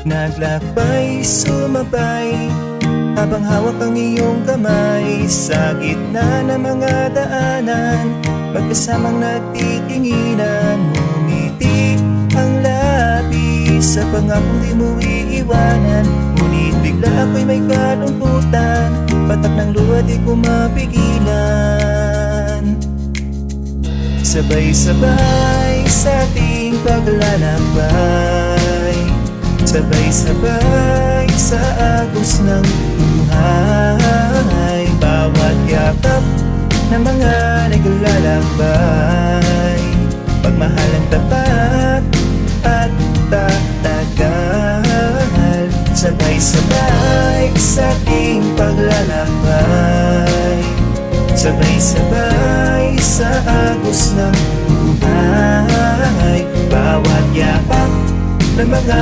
Naglakbay, sumabay, habang hawak ang iyong kamay. Sa gitna ng mga daanan, magkasamang nagtitinginan. Ngumiti ang labi sa pangakong di mo iiwanan. Ngunit bigla ako'y may kalungkutan, patak ng luha di ko mapigilan. Sabay-sabay sa ating paglalakbay, sabay-sabay sa agos ng buhay. Bawat yakap ng mga naglalakbay, pagmahalang tapat at tatagal. Sabay-sabay sa ating paglalakbay, sabay-sabay sa agos ng buhay. Bawat yakap ng mga